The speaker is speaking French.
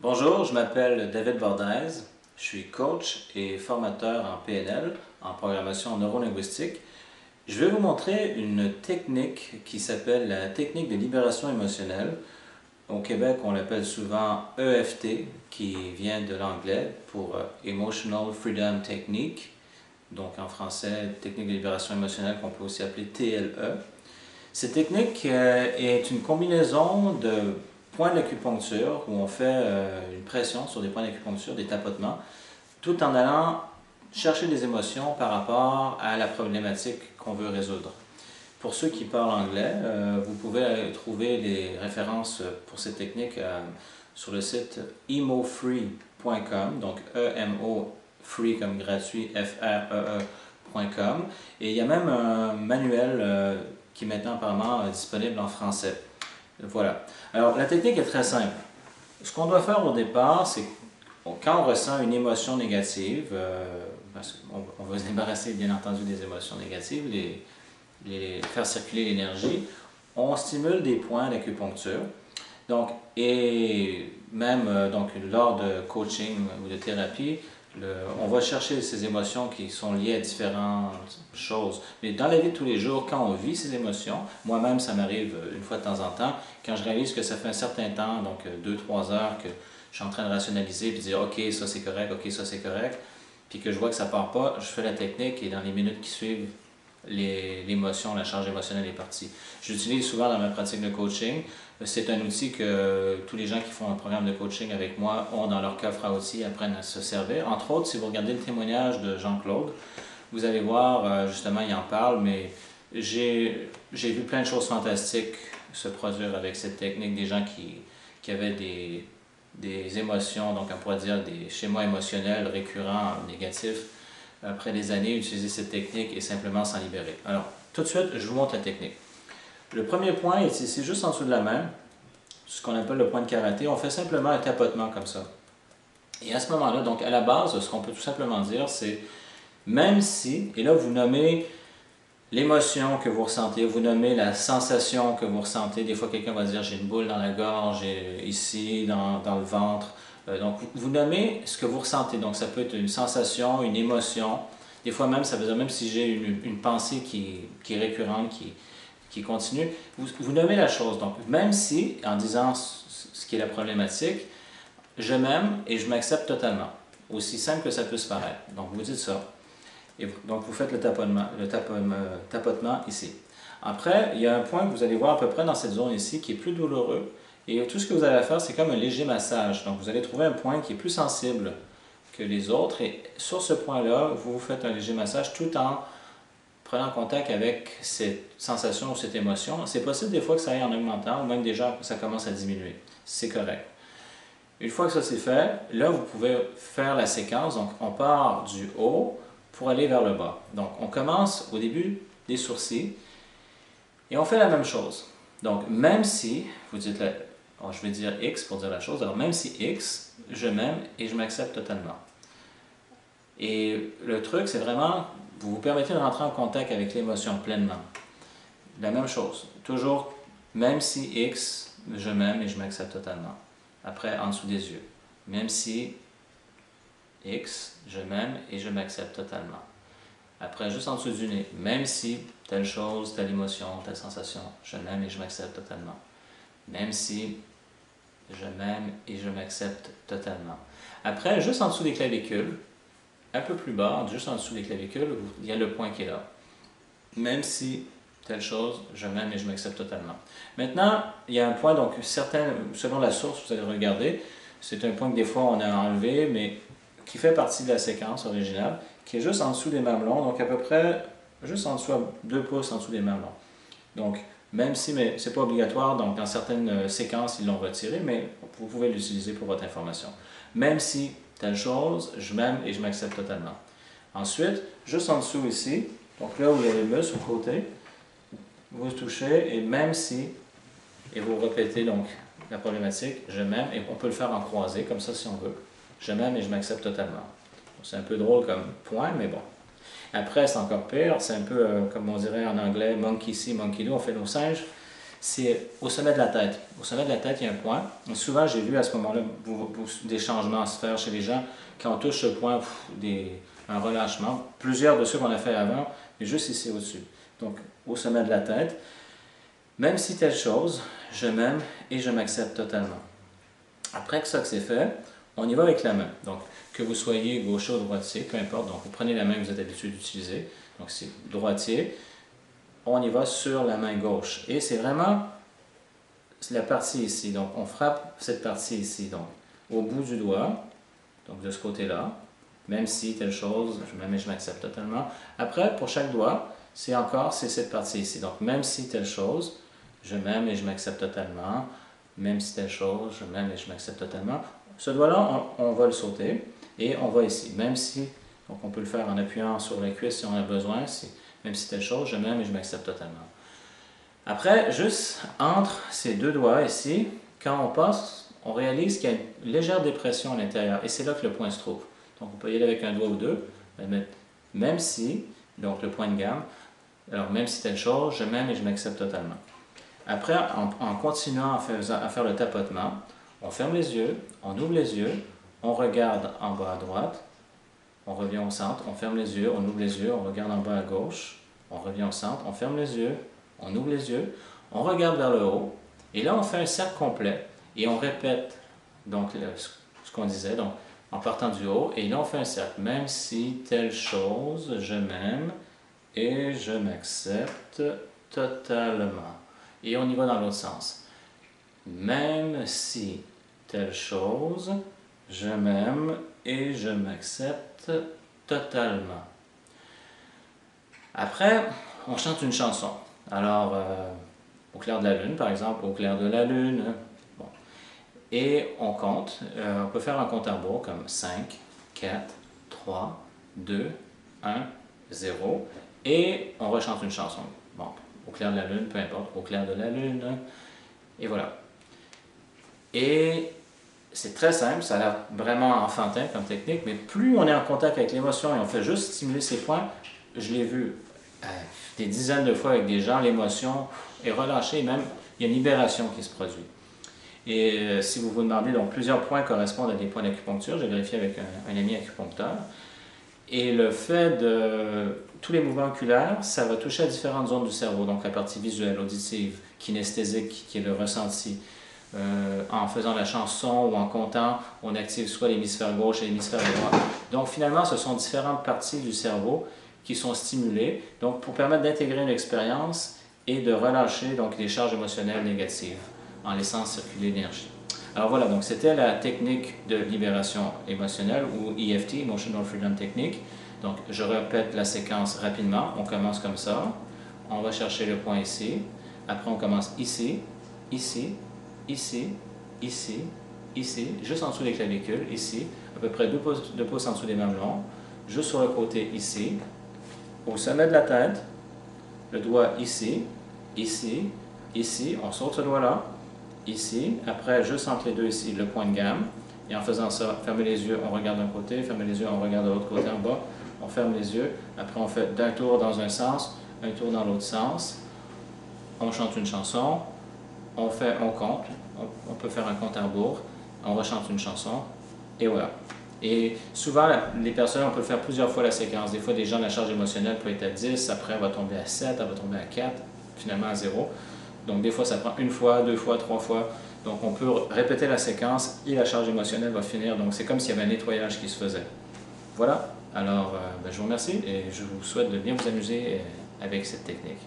Bonjour, je m'appelle David Bordez, je suis coach et formateur en PNL, en programmation neurolinguistique. Je vais vous montrer une technique qui s'appelle la technique de libération émotionnelle. Au Québec, on l'appelle souvent EFT, qui vient de l'anglais pour Emotional Freedom Technique, donc en français, technique de libération émotionnelle qu'on peut aussi appeler TLE. Cette technique est une combinaison de points d'acupuncture où on fait une pression sur des points d'acupuncture, des tapotements, tout en allant chercher des émotions par rapport à la problématique qu'on veut résoudre. Pour ceux qui parlent anglais, vous pouvez trouver les références pour cette technique sur le site emofree.com, donc E-M-O, free comme gratuit, F-R-E-E.com. Et il y a même un manuel qui est maintenant apparemment disponible en français. Voilà. Alors, la technique est très simple. Ce qu'on doit faire au départ, c'est quand on ressent une émotion négative, on va se débarrasser bien entendu des émotions négatives, faire circuler l'énergie, on stimule des points d'acupuncture. Donc, et même lors de coaching ou de thérapie, on va chercher ces émotions qui sont liées à différentes choses. Mais dans la vie de tous les jours, quand on vit ces émotions, moi-même ça m'arrive une fois de temps en temps, quand je réalise que ça fait un certain temps, donc 2-3 heures que je suis en train de rationaliser puis dire ok ça c'est correct, ok ça c'est correct, puis que je vois que ça part pas, je fais la technique et dans les minutes qui suivent, l'émotion, la charge émotionnelle est partie. J'utilise souvent dans ma pratique de coaching. C'est un outil que tous les gens qui font un programme de coaching avec moi ont dans leur coffre à outils et apprennent à se servir. Entre autres, si vous regardez le témoignage de Jean-Claude, vous allez voir, justement, il en parle, mais j'ai vu plein de choses fantastiques se produire avec cette technique, des gens qui avaient des émotions, donc on pourrait dire des schémas émotionnels récurrents, négatifs, après des années, utiliser cette technique et simplement s'en libérer. Alors, tout de suite, je vous montre la technique. Le premier point est ici, juste en dessous de la main, ce qu'on appelle le point de karaté. On fait simplement un tapotement comme ça. Et à ce moment-là, donc à la base, ce qu'on peut tout simplement dire, c'est même si, et là vous nommez l'émotion que vous ressentez, vous nommez la sensation que vous ressentez. Des fois, quelqu'un va dire j'ai une boule dans la gorge, ici, dans le ventre. Donc, vous nommez ce que vous ressentez. Donc, ça peut être une sensation, une émotion. Des fois même, ça veut dire même si j'ai une pensée qui est récurrente, qui continue, vous nommez la chose. Donc, même si, en disant ce qui est la problématique, je m'aime et je m'accepte totalement. Aussi simple que ça peut se paraître. Donc, vous dites ça. Et donc, vous faites le tapotement ici. Après, il y a un point que vous allez voir à peu près dans cette zone ici qui est plus douloureux. Et tout ce que vous allez faire, c'est comme un léger massage. Donc, vous allez trouver un point qui est plus sensible que les autres. Et sur ce point-là, vous faites un léger massage tout en prenant contact avec cette sensation ou cette émotion. C'est possible des fois que ça aille en augmentant ou même déjà que ça commence à diminuer. C'est correct. Une fois que ça c'est fait, là, vous pouvez faire la séquence. Donc, on part du haut pour aller vers le bas. Donc, on commence au début des sourcils et on fait la même chose. Donc, même si, vous dites, je vais dire X pour dire la chose, alors même si X, je m'aime et je m'accepte totalement. Et le truc, c'est vraiment, vous vous permettez de rentrer en contact avec l'émotion pleinement. La même chose, toujours, même si X, je m'aime et je m'accepte totalement. Après, en dessous des yeux. Même si X, je m'aime et je m'accepte totalement. Après, juste en dessous du nez, même si telle chose, telle émotion, telle sensation, je m'aime et je m'accepte totalement. Même si je m'aime et je m'accepte totalement. Après, juste en dessous des clavicules, un peu plus bas, juste en dessous des clavicules, il y a le point qui est là. Même si telle chose, je m'aime et je m'accepte totalement. Maintenant, il y a un point, donc selon la source, vous allez regarder, c'est un point que des fois on a enlevé, mais qui fait partie de la séquence originale, qui est juste en dessous des mamelons, donc à peu près juste en dessous, 2 pouces en dessous des mamelons. Donc, même si, mais c'est pas obligatoire, donc dans certaines séquences, ils l'ont retiré, mais vous pouvez l'utiliser pour votre information. Même si telle chose, je m'aime et je m'accepte totalement. Ensuite, juste en dessous ici, donc là où il y a les muscles au côté, vous touchez et même si, et vous répétez donc la problématique, je m'aime, et on peut le faire en croisé, comme ça si on veut. Je m'aime et je m'accepte totalement. C'est un peu drôle comme point, mais bon. Après, c'est encore pire, c'est un peu comme on dirait en anglais, monkey see, monkey do, on fait nos singes. c'est au sommet de la tête. Au sommet de la tête, il y a un point. Et souvent, j'ai vu à ce moment-là des changements se faire chez les gens. Quand on touche ce point, un relâchement. Plusieurs de ceux qu'on a fait avant, mais juste ici au-dessus. Donc, au sommet de la tête. Même si telle chose, je m'aime et je m'accepte totalement. Après que ça que c'est fait, on y va avec la main. Donc, que vous soyez gaucher ou droitier, peu importe. Donc, vous prenez la main que vous êtes habitué d'utiliser. Donc, c'est droitier. On y va sur la main gauche. Et c'est vraiment la partie ici. Donc, on frappe cette partie ici. Donc, au bout du doigt. Donc, de ce côté-là. Même si telle chose, je m'aime et je m'accepte totalement. Après, pour chaque doigt, c'est cette partie ici. Donc, même si telle chose, je m'aime et je m'accepte totalement. Même si telle chose, je m'aime et je m'accepte totalement. Ce doigt-là, on va le sauter et on va ici. Même si, donc on peut le faire en appuyant sur la cuisse si on a besoin. Même si telle chose, je m'aime et je m'accepte totalement. Après, juste entre ces deux doigts ici, quand on passe, on réalise qu'il y a une légère dépression à l'intérieur. Et c'est là que le point se trouve. Donc on peut y aller avec un doigt ou deux. Même si, donc le point de gamme, alors même si telle chose, je m'aime et je m'accepte totalement. Après, en continuant à faire le tapotement, on ferme les yeux, on ouvre les yeux, on regarde en bas à droite, on revient au centre, on ferme les yeux, on ouvre les yeux, on regarde en bas à gauche, on revient au centre, on ferme les yeux, on ouvre les yeux, on regarde vers le haut, et là on fait un cercle complet, et on répète donc ce qu'on disait, donc en partant du haut, et là on fait un cercle, même si telle chose, je m'aime et je m'accepte totalement. Et on y va dans l'autre sens. Même si telle chose, je m'aime et je m'accepte totalement. Après, on chante une chanson. Alors, au clair de la lune, par exemple, au clair de la lune. Bon. Et on compte. On peut faire un compte à rebours comme 5, 4, 3, 2, 1, 0. Et on rechante une chanson. Bon. Au clair de la lune, peu importe, au clair de la lune, et voilà. Et c'est très simple, ça a l'air vraiment enfantin comme technique, mais plus on est en contact avec l'émotion et on fait juste stimuler ces points, je l'ai vu des dizaines de fois avec des gens, l'émotion est relâchée, même il y a une libération qui se produit. Et si vous vous demandez, donc plusieurs points correspondent à des points d'acupuncture, j'ai vérifié avec un ami acupuncteur. Et le fait de tous les mouvements oculaires, ça va toucher à différentes zones du cerveau, donc la partie visuelle, auditive, kinesthésique, qui est le ressenti. En faisant la chanson ou en comptant, on active soit l'hémisphère gauche et l'hémisphère droit. Donc finalement, ce sont différentes parties du cerveau qui sont stimulées, donc pour permettre d'intégrer une expérience et de relâcher donc les charges émotionnelles négatives en laissant circuler l'énergie. Alors voilà, donc c'était la technique de libération émotionnelle ou EFT, Emotional Freedom Technique. Donc je répète la séquence rapidement. On commence comme ça. On va chercher le point ici. Après on commence ici, ici, ici, ici, ici, juste en dessous des clavicules, ici, à peu près 2 pouces en dessous des mamelons, juste sur le côté ici, au sommet de la tête, le doigt ici, ici, ici, on saute ce doigt-là, ici, après juste entre les deux ici, le point de gamme, et en faisant ça, fermez les yeux, on regarde d'un côté, fermez les yeux, on regarde de l'autre côté en bas, on ferme les yeux, après on fait d'un tour dans un sens, un tour dans l'autre sens, on chante une chanson, on compte, on peut faire un compte à rebours, on rechante une chanson, et voilà. Et souvent, les personnes, on peut faire plusieurs fois la séquence. Des fois, des gens, la charge émotionnelle peut être à 10, après elle va tomber à 7, elle va tomber à 4, finalement à 0. Donc des fois, ça prend une fois, 2 fois, 3 fois. Donc on peut répéter la séquence et la charge émotionnelle va finir. Donc c'est comme s'il y avait un nettoyage qui se faisait. Voilà. Alors, je vous remercie et je vous souhaite de bien vous amuser avec cette technique.